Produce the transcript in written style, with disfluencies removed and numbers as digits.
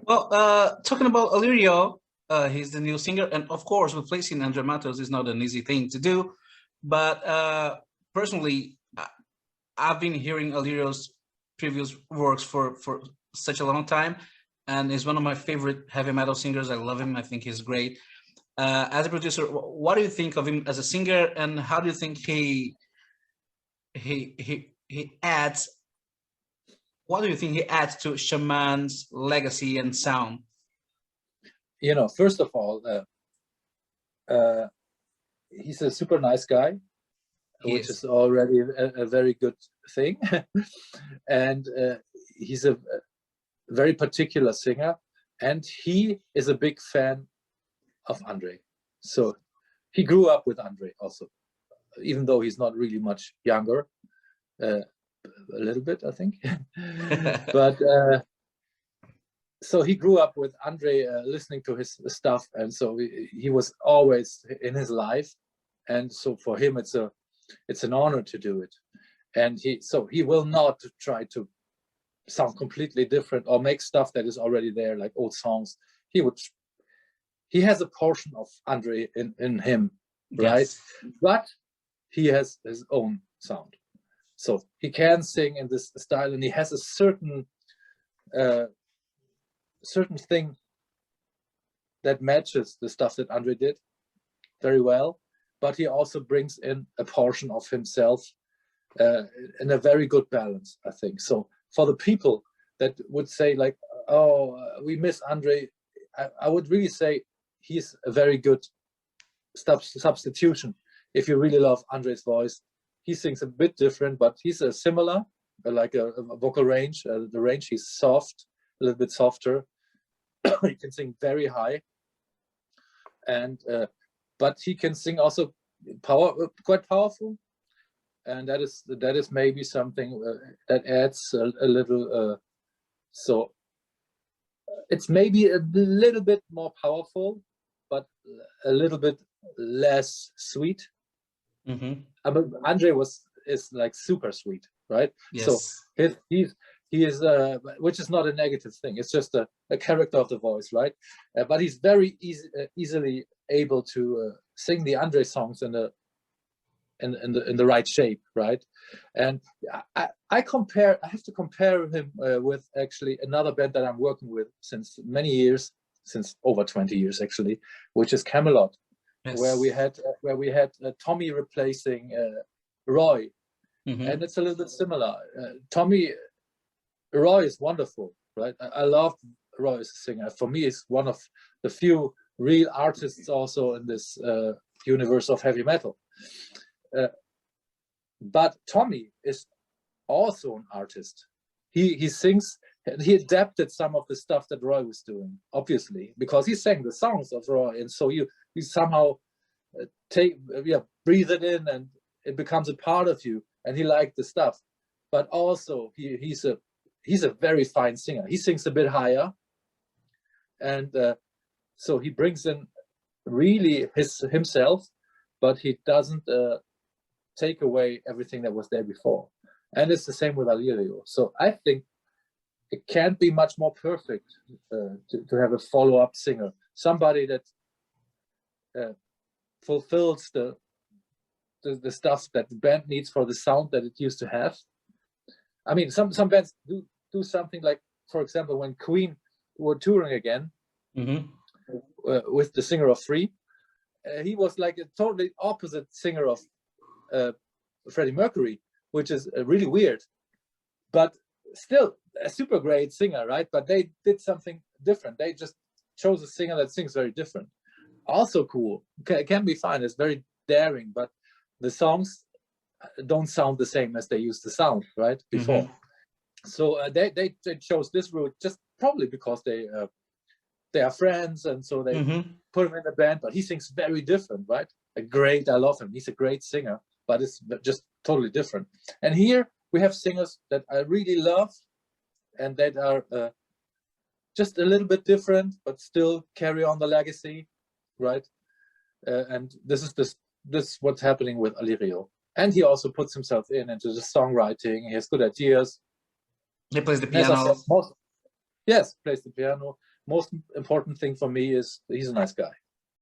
Well, talking about Alirio, he's the new singer, and of course, replacing Andre Matos is not an easy thing to do. But personally, I've been hearing Alirio's previous works for such a long time, and he's one of my favorite heavy metal singers. I love him. I think he's great. As a producer, what do you think of him as a singer, and how do you think he adds? What do you think he adds to Shaman's legacy and sound? You know, first of all, he's a super nice guy, which is already a very good thing. And he's a very particular singer, and he is a big fan of Andre. So he grew up with Andre also, even though he's not really much younger, a little bit, I think. But so he grew up with Andre, listening to his stuff, and so he was always in his life, and so for him it's an honor to do it. And he will not try to sound completely different or make stuff that is already there, like old songs. He has a portion of Andre in him, right? Yes. But he has his own sound, so he can sing in this style, and he has a certain thing that matches the stuff that Andre did very well, but he also brings in a portion of himself in a very good balance, I think. So for the people that would say like, oh, we miss Andre, I would really say he's a very good substitution. If you really love Andre's voice, he sings a bit different, but he's similar, like a vocal range. The range, he's soft, a little bit softer. He can sing very high, and but he can sing also quite powerful, and that is maybe something that adds a little. So it's maybe a little bit more powerful, but a little bit less sweet. Mm-hmm. Andre is like super sweet, right? Yes. So he is, which is not a negative thing. It's just a character of the voice, right? But he's very easily able to sing the Andre songs in the right shape, right? And I have to compare him with actually another band that I'm working with since many years, since over 20 years actually, which is Camelot, yes. where we had Tommy replacing Roy, mm-hmm. and it's a little bit similar. Roy is wonderful, right? I love Roy as a singer. For me, he's one of the few real artists also in this universe of heavy metal. But Tommy is also an artist. He sings, he adapted some of the stuff that Roy was doing, obviously, because he sang the songs of Roy, and so you somehow breathe it in, and it becomes a part of you. And he liked the stuff, but also he's a very fine singer. He sings a bit higher, and so he brings in really himself, but he doesn't take away everything that was there before. And it's the same with Alirio. So I think it can't be much more perfect to have a follow-up singer, somebody that fulfills the stuff that the band needs for the sound that it used to have. I mean, some bands do something like, for example, when Queen were touring again, mm-hmm. With the singer of Free, he was like a totally opposite singer of Freddie Mercury, which is really weird, but still a super great singer, right? But they did something different. They just chose a singer that sings very different. Also cool. It can be fine. It's very daring, but the songs don't sound the same as they used to sound, right? Before. Mm-hmm. So they chose this route just probably because they are friends, and so they mm-hmm. put him in the band. But he sings very different, right? I love him. He's a great singer, but it's just totally different. And here we have singers that I really love, and that are just a little bit different, but still carry on the legacy, right? And this is what's happening with Alirio. And he also puts himself into the songwriting. He has good ideas. He plays the piano. Yes, plays the piano. Most important thing for me is he's a nice guy.